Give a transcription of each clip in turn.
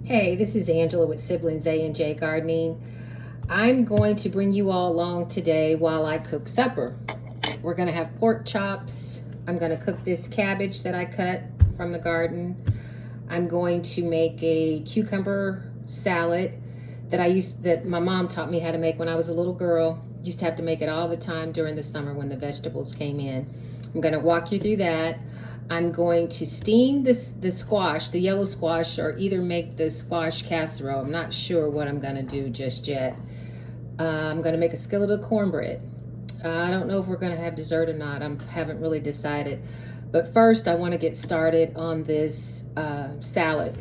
Hey, this is Angela with Siblings A&J Gardening. I'm going to bring you all along today while I cook supper. We're going to have pork chops. I'm going to cook this cabbage that I cut from the garden. I'm going to make a cucumber salad that my mom taught me how to make when I was a little girl. Used to have to make it all the time during the summer when the vegetables came in. I'm going to walk you through that. I'm going to steam the squash, the yellow squash, or either make the squash casserole. I'm not sure what I'm going to do just yet. I'm going to make a skillet of cornbread. I don't know if we're going to have dessert or not. I haven't really decided. But first, I want to get started on this salad.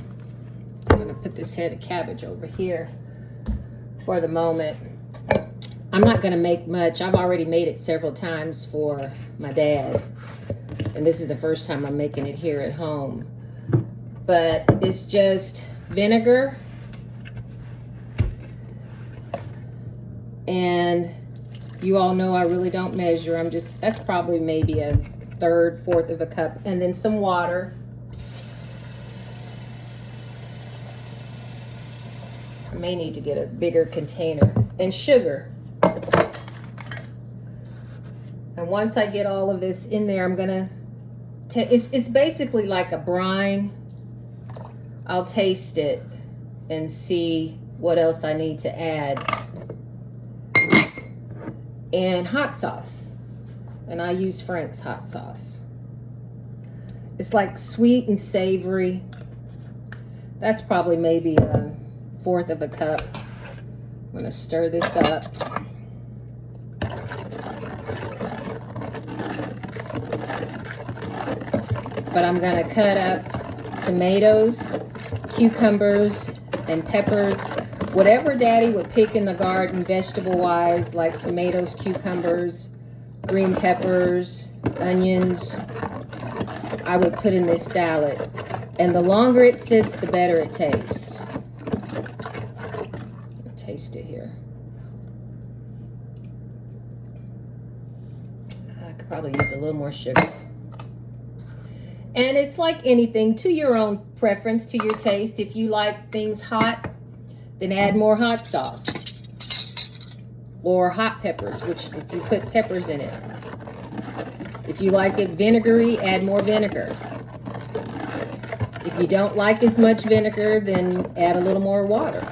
I'm going to put this head of cabbage over here for the moment. I'm not going to make much. I've already made it several times for my dad. And this is the first time I'm making it here at home. But it's just vinegar and you all know I really don't measure. That's probably maybe a third, fourth of a cup. And then some water. I may need to get a bigger container. And sugar. And once I get all of this in there, I'm gonna, it's basically like a brine. I'll taste it and see what else I need to add. And hot sauce. And I use Frank's hot sauce. It's like sweet and savory. That's probably maybe a fourth of a cup. I'm gonna stir this up. But I'm gonna cut up tomatoes, cucumbers, and peppers. Whatever Daddy would pick in the garden vegetable-wise, like tomatoes, cucumbers, green peppers, onions, I would put in this salad. And the longer it sits, the better it tastes. Taste it here. I could probably use a little more sugar. And it's like anything, to your own preference, to your taste. If you like things hot, then add more hot sauce. Or hot peppers, which if you put peppers in it. If you like it vinegary, add more vinegar. If you don't like as much vinegar, then add a little more water.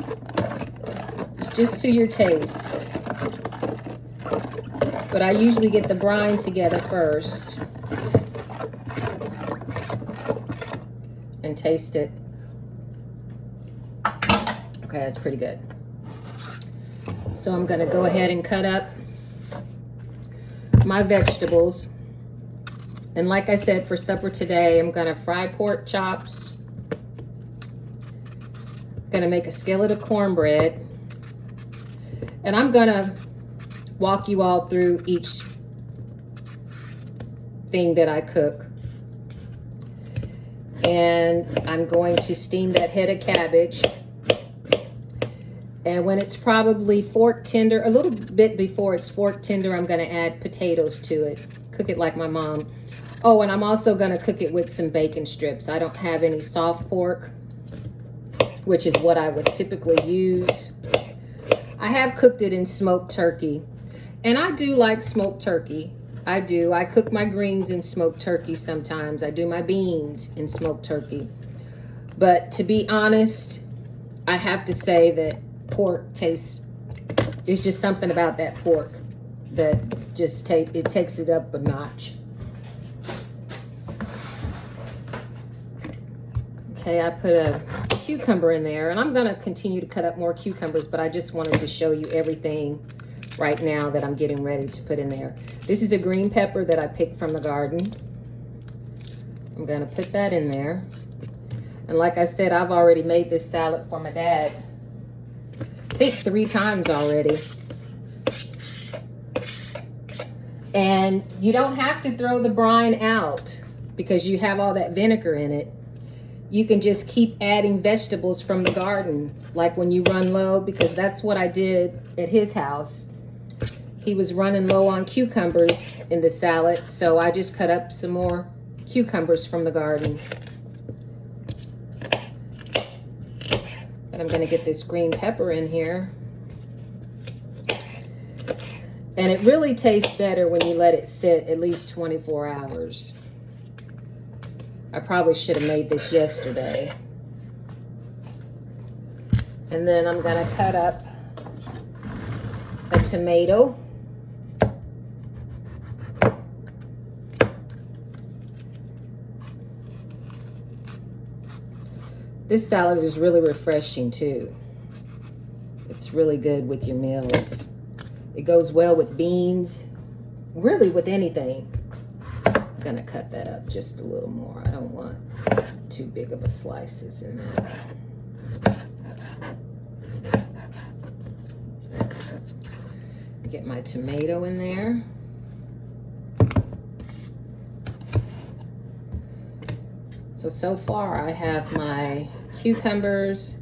It's just to your taste. But I usually get the brine together first. And taste it. Okay, that's pretty good. So I'm gonna go ahead and cut up my vegetables. And like I said, for supper today, I'm gonna fry pork chops. Gonna make a skillet of cornbread. And I'm gonna walk you all through each thing that I cook. And I'm going to steam that head of cabbage. And when it's probably fork tender, a little bit before it's fork tender, I'm going to add potatoes to it. Cook it like my mom. Oh, and I'm also going to cook it with some bacon strips. I don't have any soft pork, which is what I would typically use. I have cooked it in smoked turkey. And I do like smoked turkey. I do. I cook my greens in smoked turkey sometimes. I do my beans in smoked turkey. But to be honest, I have to say that pork tastes, there's just something about that pork that just takes it up a notch. Okay, I put a cucumber in there, and I'm going to continue to cut up more cucumbers, but I just wanted to show you everything right now that I'm getting ready to put in there. This is a green pepper that I picked from the garden. I'm gonna put that in there. And like I said, I've already made this salad for my dad, I think 3 times already. And you don't have to throw the brine out because you have all that vinegar in it. You can just keep adding vegetables from the garden, like when you run low, because that's what I did at his house. He was running low on cucumbers in the salad, so I just cut up some more cucumbers from the garden. But I'm gonna get this green pepper in here. And it really tastes better when you let it sit at least 24 hours. I probably should have made this yesterday. And then I'm gonna cut up a tomato. This salad is really refreshing too. It's really good with your meals. It goes well with beans, really with anything. I'm gonna cut that up just a little more. I don't want too big of a slices in that. Get my tomato in there. So far I have my cucumbers,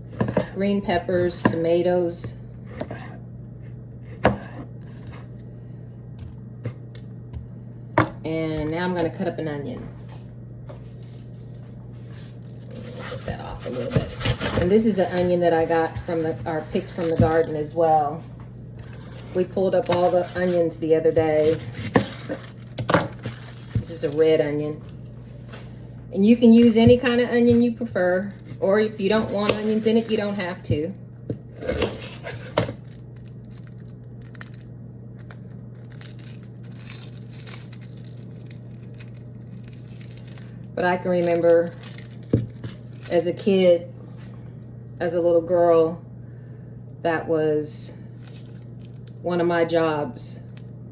green peppers, tomatoes, and now I'm going to cut up an onion. Put that off a little bit. And this is an onion that I got from or picked from the garden as well. We pulled up all the onions the other day. This is a red onion. And you can use any kind of onion you prefer, or if you don't want onions in it, you don't have to. But I can remember as a kid, as a little girl, that was one of my jobs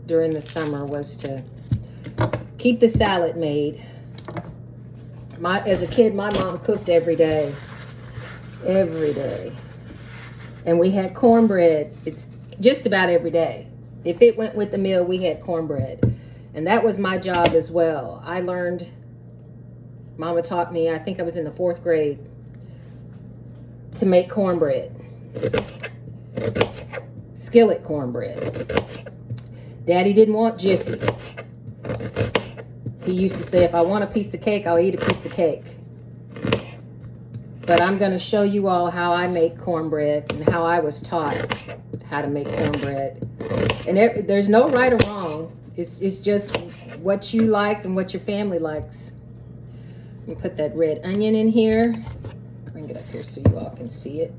during the summer, was to keep the salad made. As a kid, my mom cooked every day. Every day. And we had cornbread. It's just about every day. If it went with the meal, we had cornbread. And that was my job as well. I learned, Mama taught me, I think I was in the 4th grade, to make cornbread. Skillet cornbread. Daddy didn't want Jiffy. He used to say, if I want a piece of cake, I'll eat a piece of cake. But I'm going to show you all how I make cornbread and how I was taught how to make cornbread. And there's no right or wrong. It's just what you like and what your family likes. Let me put that red onion in here. Bring it up here so you all can see it.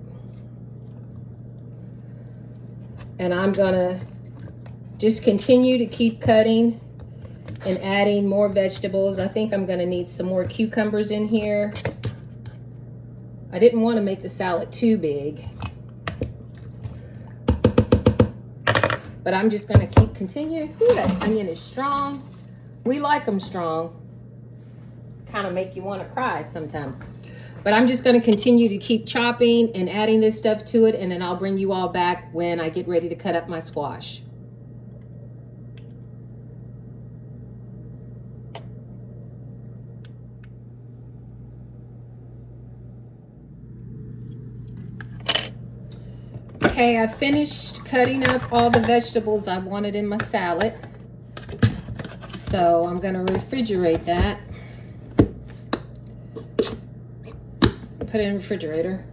And I'm going to just continue to keep cutting and adding more vegetables. I think I'm gonna need some more cucumbers in here. I didn't want to make the salad too big, but I'm just gonna keep continuing. Ooh, that onion is strong. We like them strong. Kind of make you want to cry sometimes. But I'm just gonna continue to keep chopping and adding this stuff to it, and then I'll bring you all back when I get ready to cut up my squash. Okay, I finished cutting up all the vegetables I wanted in my salad. So I'm going to refrigerate that. Put it in the refrigerator.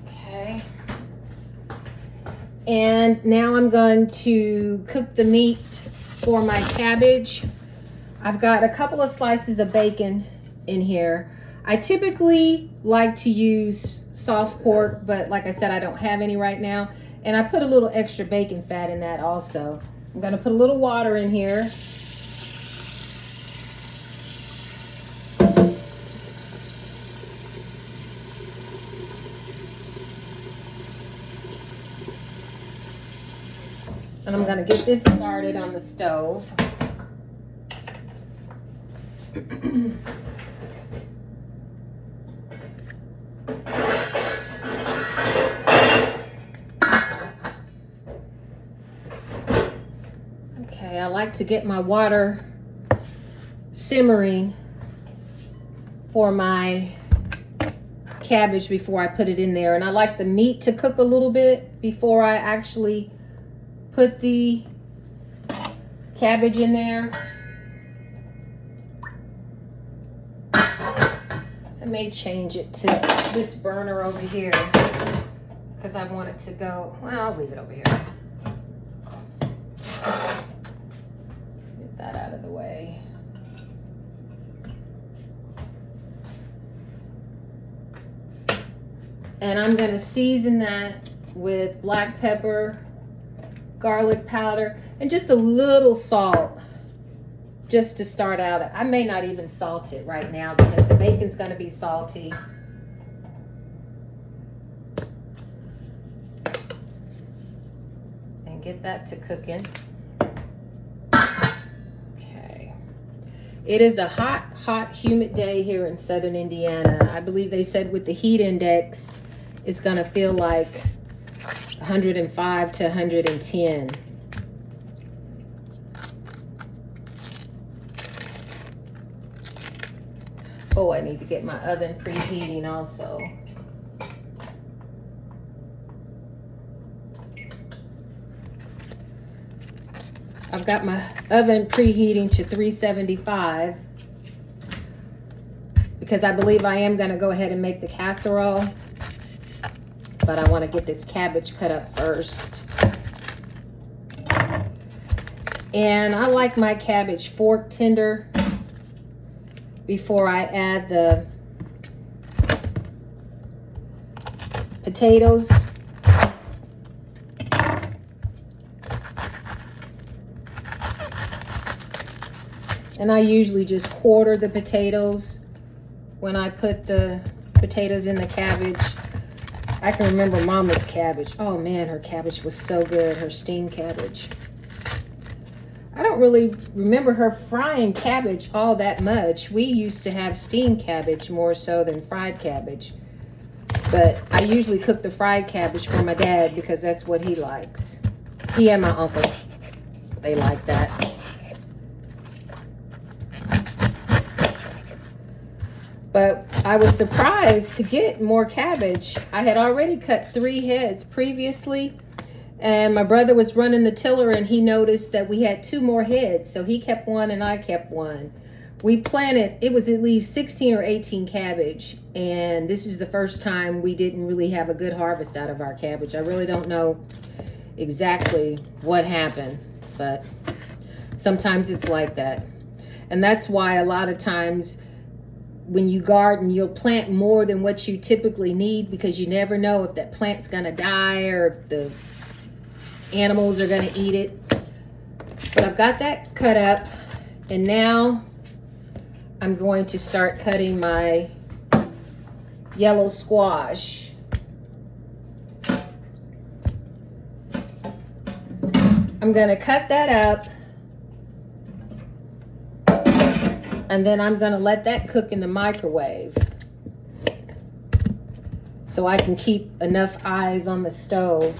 Okay. And now I'm going to cook the meat for my cabbage. I've got a couple of slices of bacon in here. I typically like to use soft pork, but like I said, I don't have any right now. And I put a little extra bacon fat in that also. I'm gonna put a little water in here. And I'm gonna get this started on the stove. Okay, I like to get my water simmering for my cabbage before I put it in there. And I like the meat to cook a little bit before I actually put the cabbage in there. I may change it to this burner over here because I want it to go, well, I'll leave it over here. Get that out of the way. And I'm gonna season that with black pepper, garlic powder, and just a little salt, just to start out. I may not even salt it right now because the bacon's gonna be salty. And get that to cooking. Okay. It is a hot, humid day here in southern Indiana. I believe they said with the heat index, it's gonna feel like 105 to 110. Oh, I need to get my oven preheating also. I've got my oven preheating to 375 because I believe I am gonna go ahead and make the casserole. But I want to get this cabbage cut up first. And I like my cabbage fork tender before I add the potatoes. And I usually just quarter the potatoes when I put the potatoes in the cabbage. I can remember Mama's cabbage. Oh man, her cabbage was so good, her steamed cabbage. I don't really remember her frying cabbage all that much. We used to have steamed cabbage more so than fried cabbage. But I usually cook the fried cabbage for my dad because that's what he likes. He and my uncle, they like that. But I was surprised to get more cabbage. I had already cut 3 heads previously, and my brother was running the tiller and he noticed that we had 2 more heads. So he kept one and I kept one. We planted, it was at least 16 or 18 cabbage. And this is the first time we didn't really have a good harvest out of our cabbage. I really don't know exactly what happened, but sometimes it's like that. And that's why a lot of times when you garden, you'll plant more than what you typically need because you never know if that plant's gonna die or if the animals are gonna eat it. But I've got that cut up, and now I'm going to start cutting my yellow squash. I'm gonna cut that up, and then I'm gonna let that cook in the microwave so I can keep enough eyes on the stove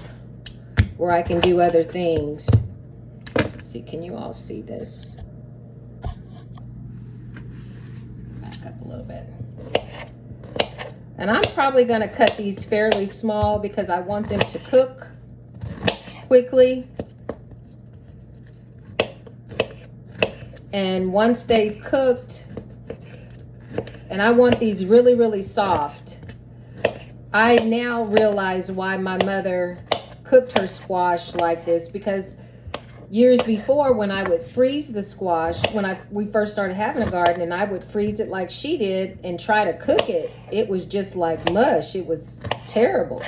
where I can do other things. Let's see, can you all see this? Back up a little bit. And I'm probably gonna cut these fairly small because I want them to cook quickly. And once they've cooked, and I want these really, really soft, I now realize why my mother cooked her squash like this, because years before when I would freeze the squash, when we first started having a garden, and I would freeze it like she did and try to cook it, it was just like mush. It was terrible.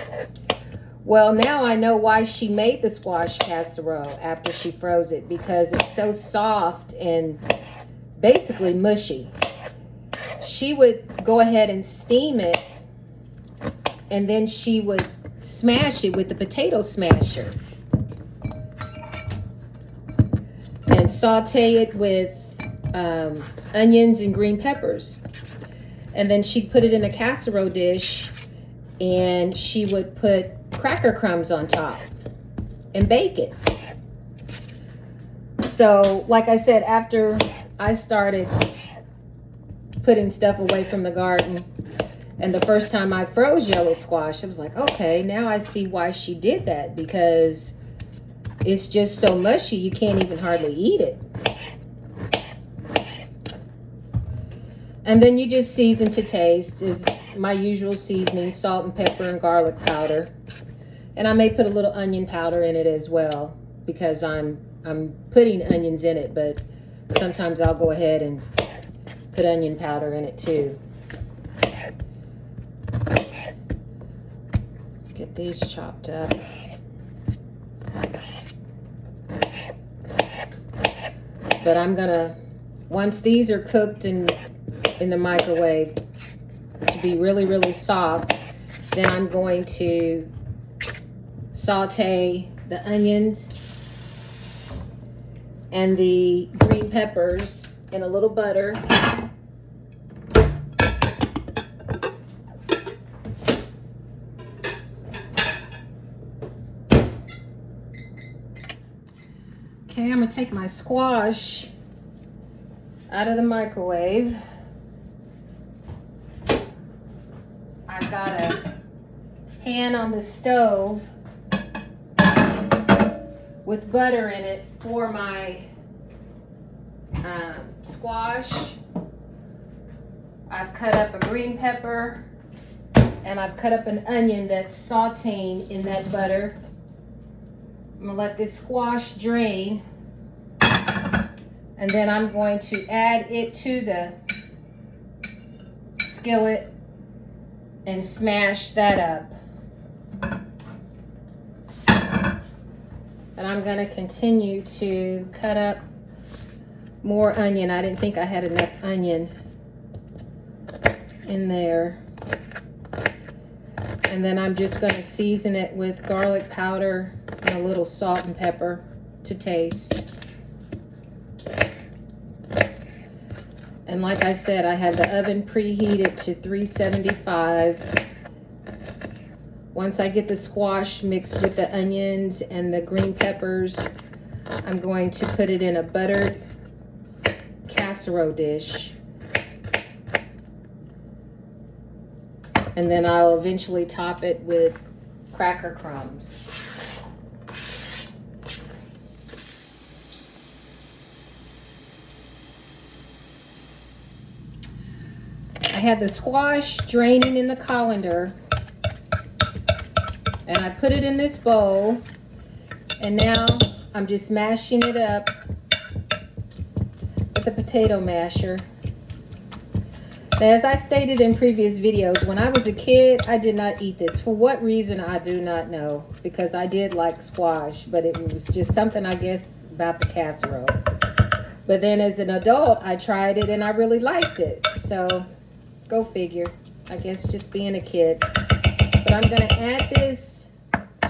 Well, now I know why she made the squash casserole after she froze it, because it's so soft and basically mushy. She would go ahead and steam it, and then she would smash it with the potato smasher and saute it with onions and green peppers. And then she'd put it in a casserole dish, and she would put cracker crumbs on top and bake it. So, like I said, after I started putting stuff away from the garden, and the first time I froze yellow squash, I was like, okay, now I see why she did that, because it's just so mushy you can't even hardly eat it. And then you just season to taste. Is my usual seasoning, salt and pepper and garlic powder. And I may put a little onion powder in it as well, because I'm putting onions in it, but sometimes I'll go ahead and put onion powder in it too. Get these chopped up. But I'm gonna, once these are cooked in the microwave to be really, really soft, then I'm going to saute the onions and the green peppers in a little butter. Okay, I'm gonna take my squash out of the microwave. I've got a pan on the stove with butter in it for my squash. I've cut up a green pepper and I've cut up an onion that's sauteing in that butter. I'm gonna let this squash drain, and then I'm going to add it to the skillet and smash that up. And I'm gonna continue to cut up more onion. I didn't think I had enough onion in there. And then I'm just gonna season it with garlic powder and a little salt and pepper to taste. And like I said, I had the oven preheated to 375. Once I get the squash mixed with the onions and the green peppers, I'm going to put it in a buttered casserole dish. And then I'll eventually top it with cracker crumbs. I had the squash draining in the colander, and I put it in this bowl, and now I'm just mashing it up with a potato masher. As I stated in previous videos, when I was a kid, I did not eat this. For what reason, I do not know, because I did like squash, but it was just something, I guess, about the casserole. But then as an adult, I tried it and I really liked it. So, go figure. I guess just being a kid. But I'm going to add this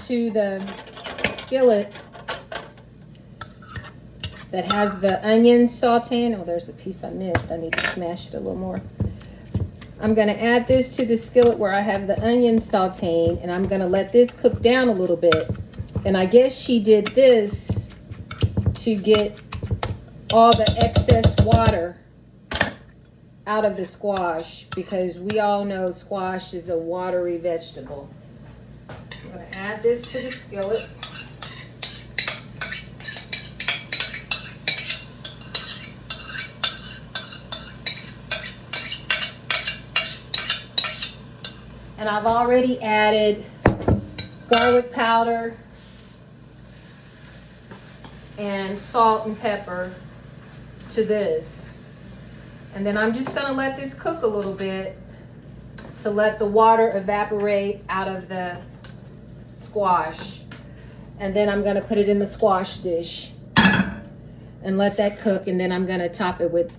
to the skillet that has the onions sauteing. Oh, there's a piece I missed. I need to smash it a little more. I'm going to add this to the skillet where I have the onions sauteing, and I'm going to let this cook down a little bit. And I guess she did this to get all the excess water out of the squash, because we all know squash is a watery vegetable. I'm going to add this to the skillet. And I've already added garlic powder and salt and pepper to this. And then I'm just going to let this cook a little bit to let the water evaporate out of the squash. And then I'm going to put it in the squash dish and let that cook. And then I'm going to top it with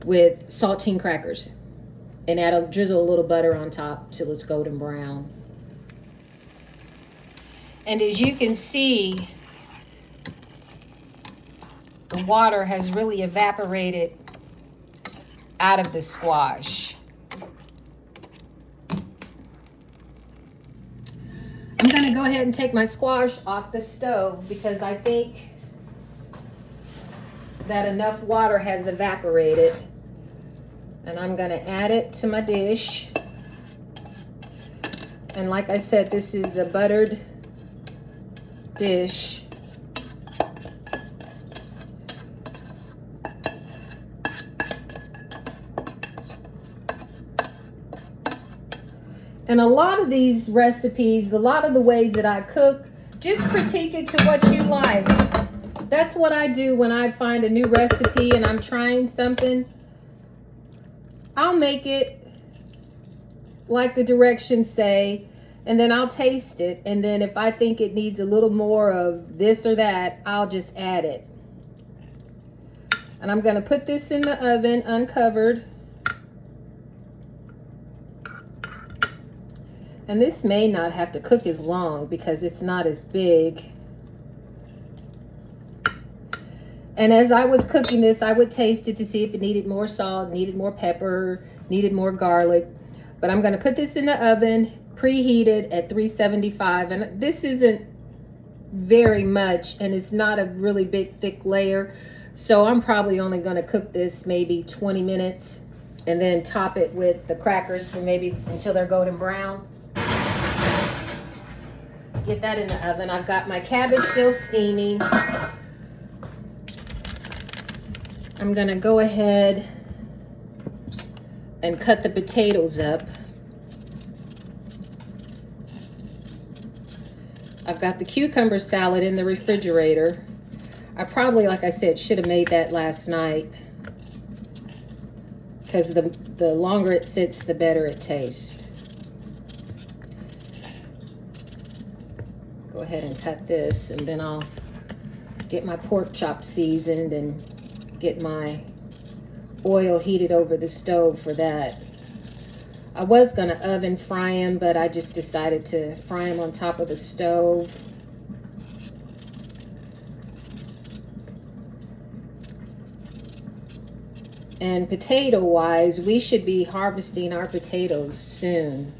with saltine crackers. And drizzle a little butter on top till it's golden brown. And as you can see, the water has really evaporated out of the squash. I'm going to go ahead and take my squash off the stove, because I think that enough water has evaporated. And I'm going to add it to my dish. And like I said, this is a buttered dish. And a lot of these recipes, a lot of the ways that I cook, just critique it to what you like. That's what I do when I find a new recipe and I'm trying something. I'll make it like the directions say, and then I'll taste it. And then if I think it needs a little more of this or that, I'll just add it. And I'm going to put this in the oven uncovered. And this may not have to cook as long because it's not as big. And as I was cooking this, I would taste it to see if it needed more salt, needed more pepper, needed more garlic. But I'm going to put this in the oven, preheated at 375. And this isn't very much, and it's not a really big, thick layer. So I'm probably only going to cook this maybe 20 minutes and then top it with the crackers for maybe until they're golden brown. Get that in the oven. I've got my cabbage still steaming. I'm gonna go ahead and cut the potatoes up. I've got the cucumber salad in the refrigerator. I probably, like I said, should have made that last night because the longer it sits, the better it tastes. Go ahead and cut this, and then I'll get my pork chop seasoned and get my oil heated over the stove for that. I was gonna oven fry them, but I just decided to fry them on top of the stove. And potato wise, we should be harvesting our potatoes soon.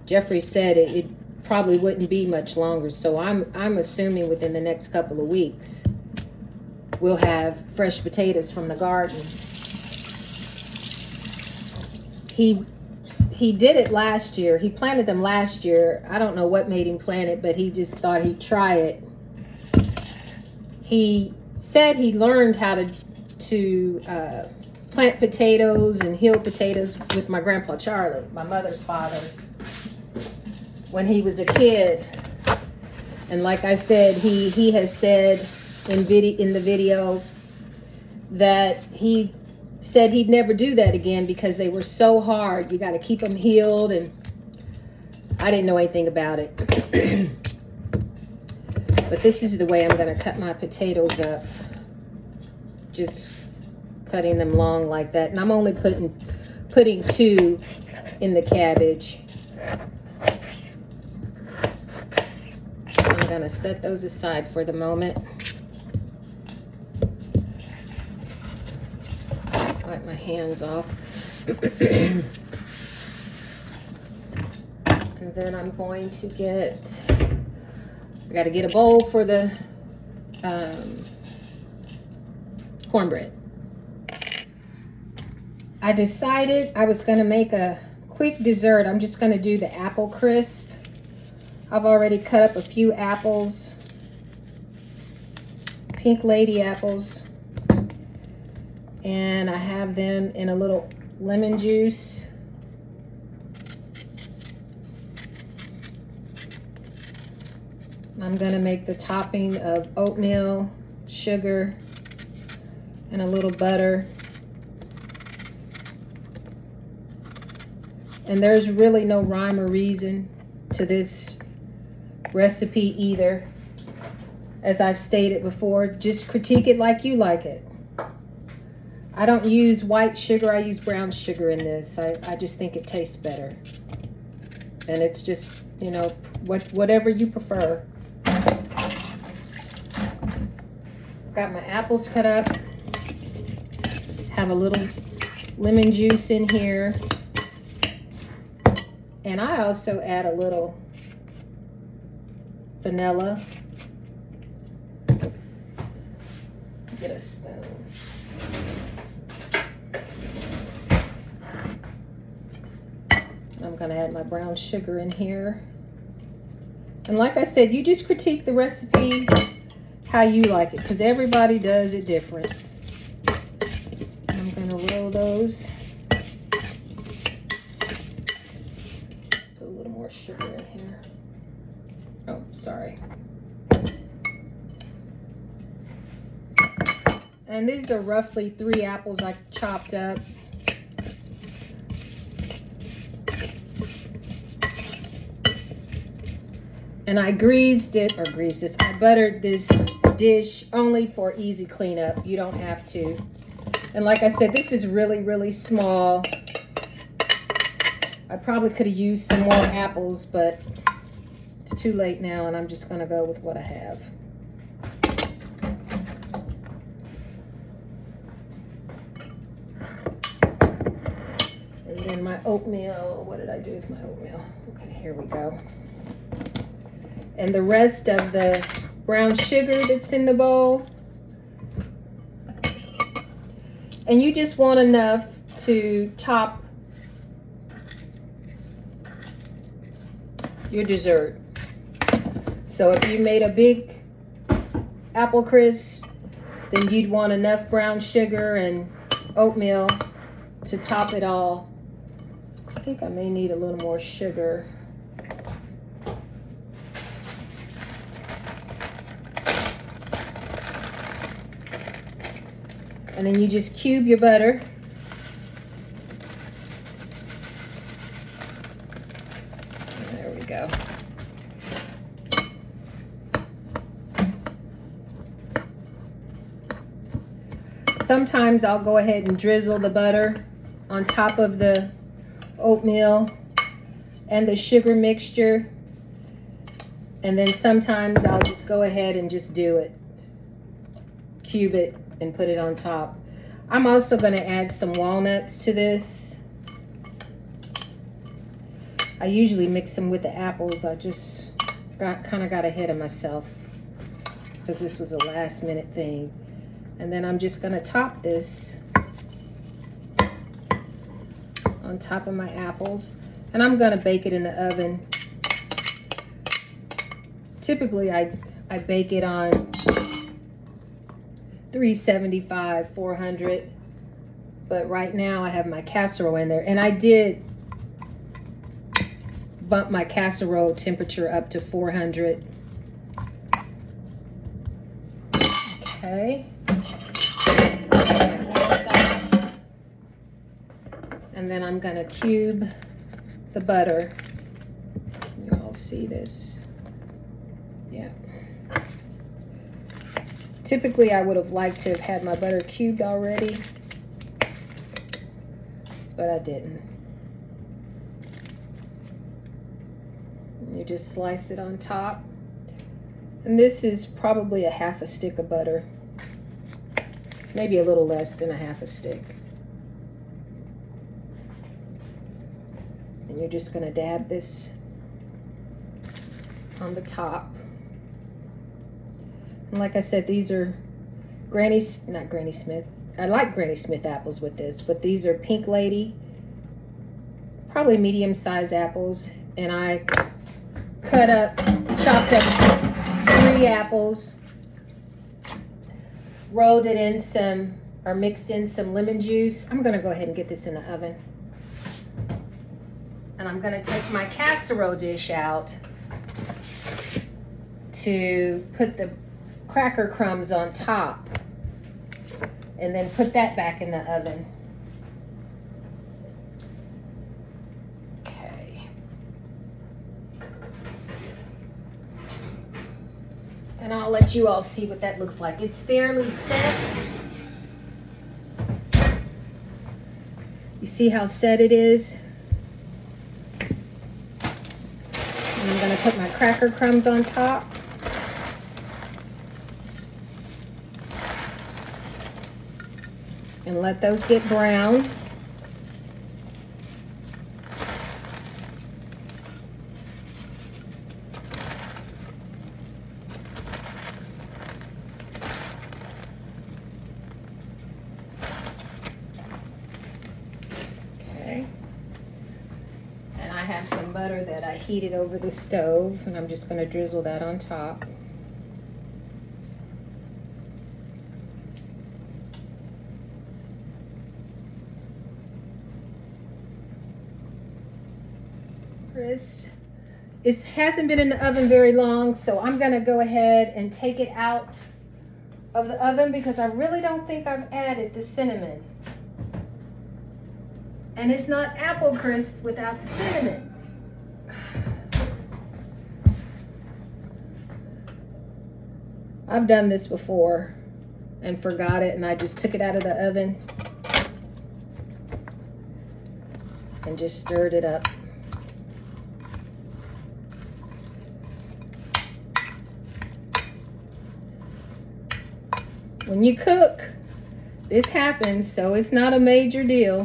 Jeffrey said it probably wouldn't be much longer, so I'm assuming within the next couple of weeks we'll have fresh potatoes from the garden. He did it last year. He planted them last year. I don't know what made him plant it, but he just thought he'd try it. He said he learned how to plant potatoes and hill potatoes with my grandpa Charlie, my mother's father, when he was a kid. And like I said, he has said in the video that he said he'd never do that again because they were so hard. You got to keep them healed, and I didn't know anything about it. But this is the way I'm going to cut my potatoes up. Just cutting them long like that. And I'm only putting 2 in the cabbage. I'm gonna set those aside for the moment. Wipe my hands off. And then I'm going to I gotta get a bowl for the cornbread. I decided I was gonna make a quick dessert. I'm just gonna do the apple crisp. I've already cut up a few apples, pink lady apples, and I have them in a little lemon juice. I'm gonna make the topping of oatmeal, sugar, and a little butter. And there's really no rhyme or reason to this recipe either. As I've stated before, just critique it like you like it. I don't use white sugar, I use brown sugar in this. I just think it tastes better. And it's just, you know, whatever you prefer. Got my apples cut up. Have a little lemon juice in here. And I also add a little vanilla. Get a spoon. I'm gonna add my brown sugar in here. And like I said, you just critique the recipe how you like it, because everybody does it different. I'm gonna roll those. Put a little sorry. And these are roughly 3 apples I chopped up. And I I buttered this dish only for easy cleanup. You don't have to. And like I said, this is really, really small. I probably could have used some more apples, but it's too late now, and I'm just gonna go with what I have. And then my oatmeal, what did I do with my oatmeal? Okay, here we go. And the rest of the brown sugar that's in the bowl. And you just want enough to top your dessert. So if you made a big apple crisp, then you'd want enough brown sugar and oatmeal to top it all. I think I may need a little more sugar. And then you just cube your butter. There we go. Sometimes I'll go ahead and drizzle the butter on top of the oatmeal and the sugar mixture. And then sometimes I'll just go ahead and just do it. Cube it and put it on top. I'm also going to add some walnuts to this. I usually mix them with the apples. I just kind of got ahead of myself because this was a last minute thing. And then I'm just going to top this on top of my apples. And I'm going to bake it in the oven. Typically I bake it on 375, 400, but right now I have my casserole in there, and I did bump my casserole temperature up to 400. Okay. And then I'm gonna cube the butter. Can you all see this? Yeah. Typically, I would have liked to have had my butter cubed already, but I didn't. You just slice it on top. And this is probably a half a stick of butter. Maybe a little less than a half a stick. And you're just going to dab this on the top. And like I said, these are not Granny Smith. I like Granny Smith apples with this, but these are Pink Lady, probably medium-sized apples. And I chopped up 3 apples, rolled it in mixed in some lemon juice. I'm gonna go ahead and get this in the oven. And I'm gonna take my casserole dish out to put the cracker crumbs on top, and then put that back in the oven. Okay. And I'll let you all see what that looks like. It's fairly set. You see how set it is? And I'm gonna put my cracker crumbs on top. And let those get brown. Okay. And I have some butter that I heated over the stove, and I'm just going to drizzle that on top. Crisp. It hasn't been in the oven very long, so I'm gonna go ahead and take it out of the oven because I really don't think I've added the cinnamon. And it's not apple crisp without the cinnamon. I've done this before and forgot it, and I just took it out of the oven and just stirred it up. When you cook, this happens, so it's not a major deal.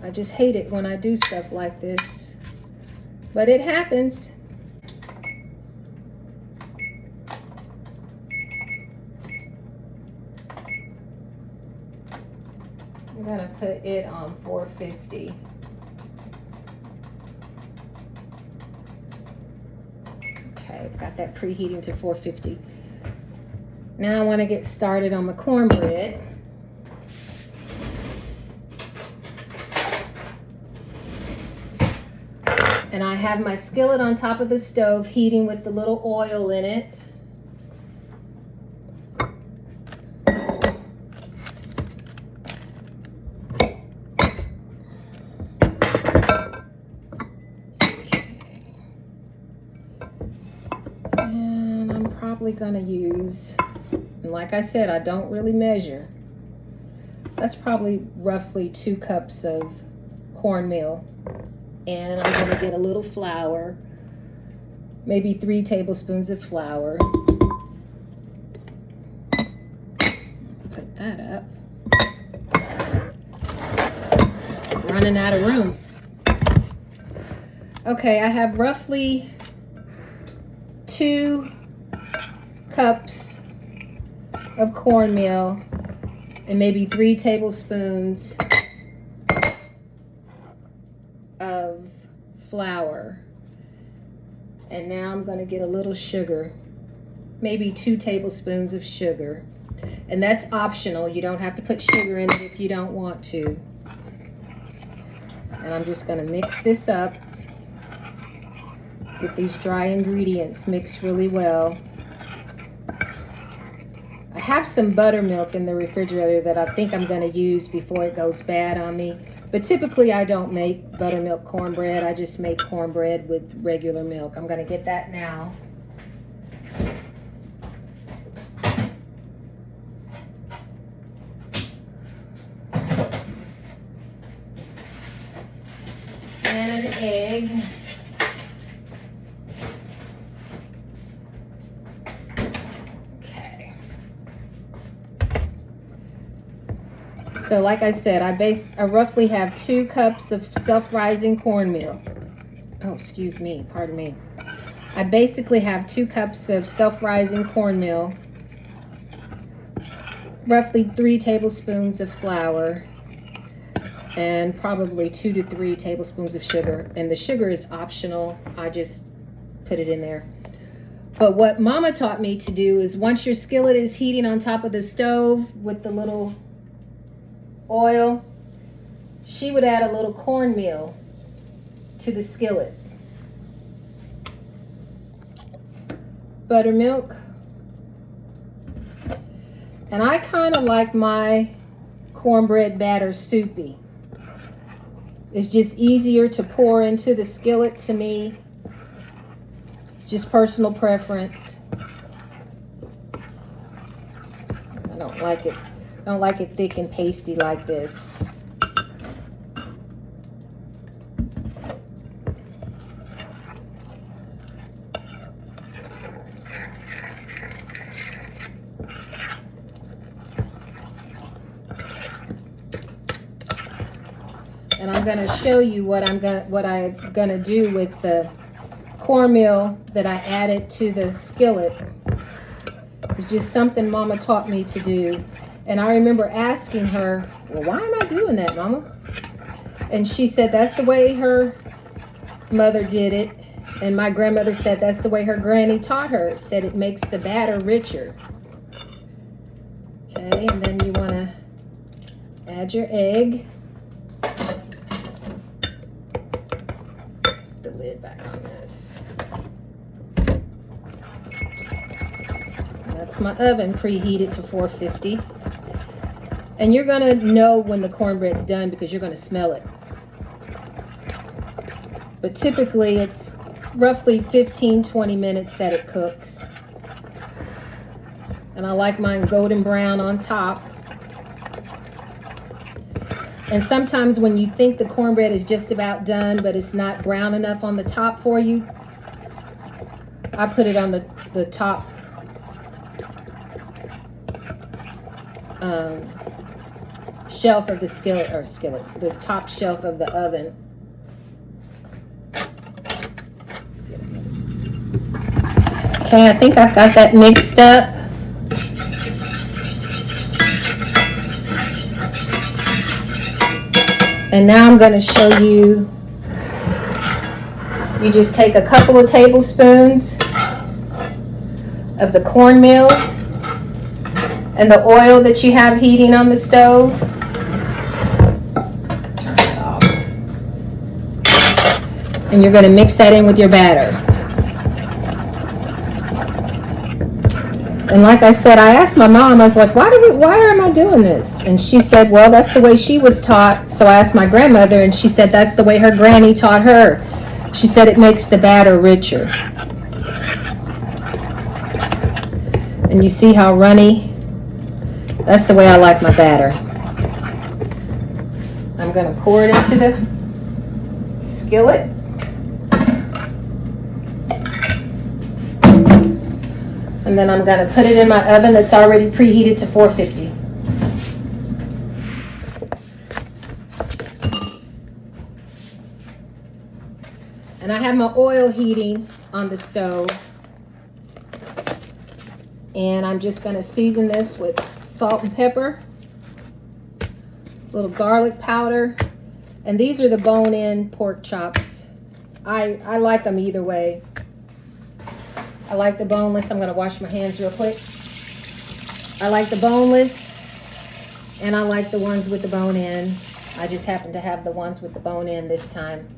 I just hate it when I do stuff like this, but it happens. I'm gonna put it on 450. Okay, I've got that preheating to 450. Now I want to get started on my cornbread. And I have my skillet on top of the stove heating with the little oil in it. And I'm probably gonna use, and like I said, I don't really measure. That's probably roughly 2 cups of cornmeal. And I'm gonna get a little flour, maybe 3 tablespoons of flour. Put that up. Running out of room. Okay, I have roughly 2 cups of cornmeal and maybe 3 tablespoons of flour. And now I'm going to get a little sugar, maybe 2 tablespoons of sugar. And that's optional. You don't have to put sugar in it if you don't want to. And I'm just going to mix this up. Get these dry ingredients mixed really well. I have some buttermilk in the refrigerator that I think I'm going to use before it goes bad on me. But typically I don't make buttermilk cornbread. I just make cornbread with regular milk. I'm going to get that now. And an egg. So like I said, I roughly have 2 cups of self-rising cornmeal. Oh, excuse me, pardon me. I basically have 2 cups of self-rising cornmeal, roughly 3 tablespoons of flour, and probably 2 to 3 tablespoons of sugar. And the sugar is optional. I just put it in there. But what Mama taught me to do is once your skillet is heating on top of the stove with the little oil, she would add a little cornmeal to the skillet. Buttermilk. And I kind of like my cornbread batter soupy. It's just easier to pour into the skillet to me. Just personal preference. I don't like it. I don't like it thick and pasty like this. And I'm going to show you what I'm going to do with the cornmeal that I added to the skillet. It's just something Mama taught me to do. And I remember asking her, well, why am I doing that, Mama? And she said that's the way her mother did it. And my grandmother said that's the way her granny taught her. It said it makes the batter richer. Okay, and then you want to add your egg. that's my oven preheated to 450. And you're gonna know when the cornbread's done because you're gonna smell it. But typically it's roughly 15-20 minutes that it cooks. And I like mine golden brown on top. And sometimes when you think the cornbread is just about done, but it's not brown enough on the top for you, I put it on the top shelf of the the top shelf of the oven. Okay, I think I've got that mixed up. And now I'm going to show you, you just take a couple of tablespoons of the cornmeal and the oil that you have heating on the stove. Turn it off. And you're going to mix that in with your batter. And like I said, I asked my mom, I was like, why am I doing this? And she said, well, that's the way she was taught. So I asked my grandmother, and she said that's the way her granny taught her. She said it makes the batter richer. And you see how runny? That's the way I like my batter. I'm going to pour it into the skillet. And then I'm going to put it in my oven that's already preheated to 450. And I have my oil heating on the stove. And I'm just going to season this with salt and pepper, a little garlic powder. And these are the bone-in pork chops. I like them either way. I like the boneless. I'm going to wash my hands real quick. I like the boneless, and I like the ones with the bone in. I just happen to have the ones with the bone in this time.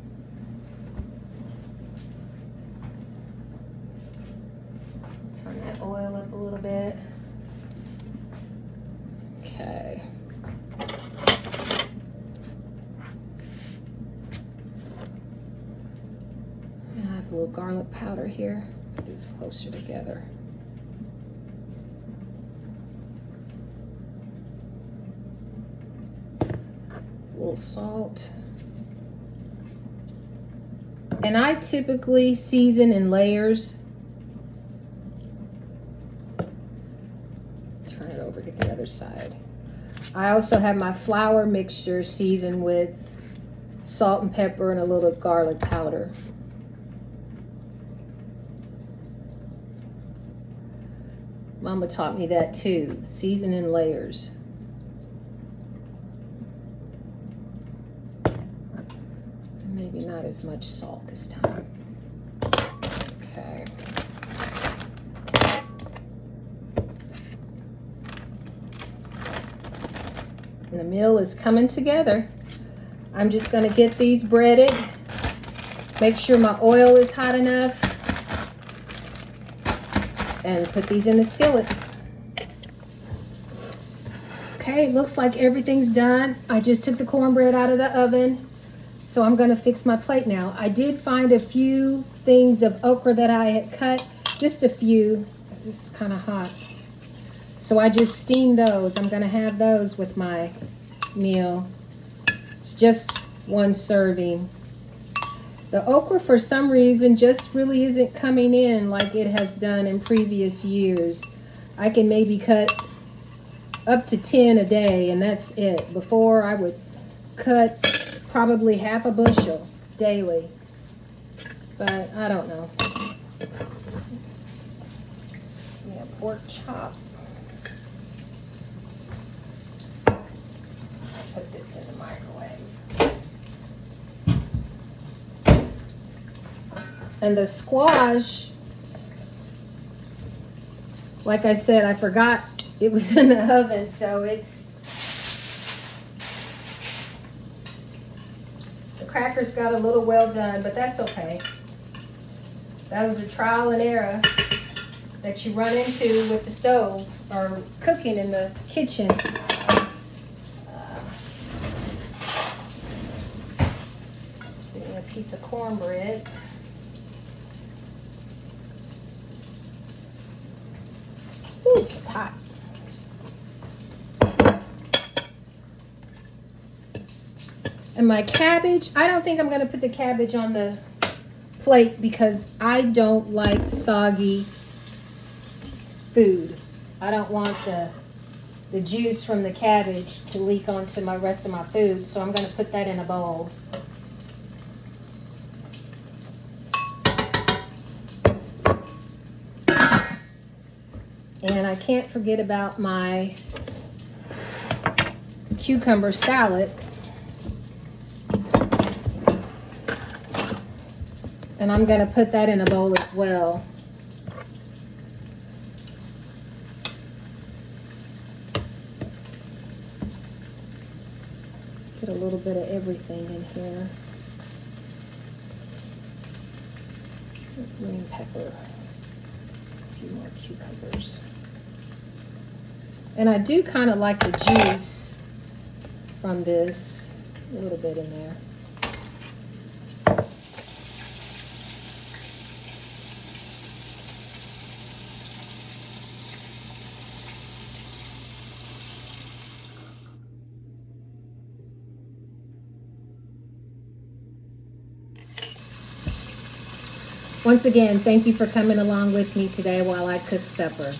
Turn that oil up a little bit. Okay. I have a little garlic powder here. Put these closer together. A little salt. And I typically season in layers. Turn it over, get the other side. I also have my flour mixture seasoned with salt and pepper and a little garlic powder. Mama taught me that too, season in layers. Maybe not as much salt this time. Okay. And the meal is coming together. I'm just going to get these breaded. Make sure my oil is hot enough. And put these in the skillet. Okay, looks like everything's done. I just took the cornbread out of the oven. So I'm going to fix my plate now. I did find a few things of okra that I had cut. Just a few. This is kind of hot. So I just steamed those. I'm going to have those with my meal. It's just one serving. The okra, for some reason, just really isn't coming in like it has done in previous years. I can maybe cut up to 10 a day, and that's it. Before, I would cut probably half a bushel daily. But I don't know. Yeah, pork chop. Put this in the microwave. And the squash, like I said, I forgot it was in the oven, so the crackers got a little well done, but that's okay. That was a trial and error. that you run into with the stove or cooking in the kitchen. Getting a piece of cornbread. Ooh, it's hot. And my cabbage, I don't think I'm going to put the cabbage on the plate because I don't like soggy food. I don't want the juice from the cabbage to leak onto my rest of my food, so I'm going to put that in a bowl. And I can't forget about my cucumber salad. And I'm going to put that in a bowl as well. Get a little bit of everything in here. Green pepper. A few more cucumbers. And I do kind of like the juice from this. A little bit in there. Once again, thank you for coming along with me today while I cook supper.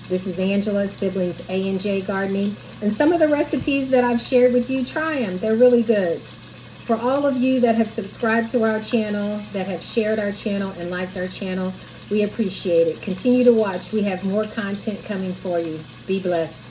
This is Angela, Siblings A&J Gardening, and some of the recipes that I've shared with you, try them. They're really good. For all of you that have subscribed to our channel, that have shared our channel and liked our channel, we appreciate it. Continue to watch. We have more content coming for you. Be blessed.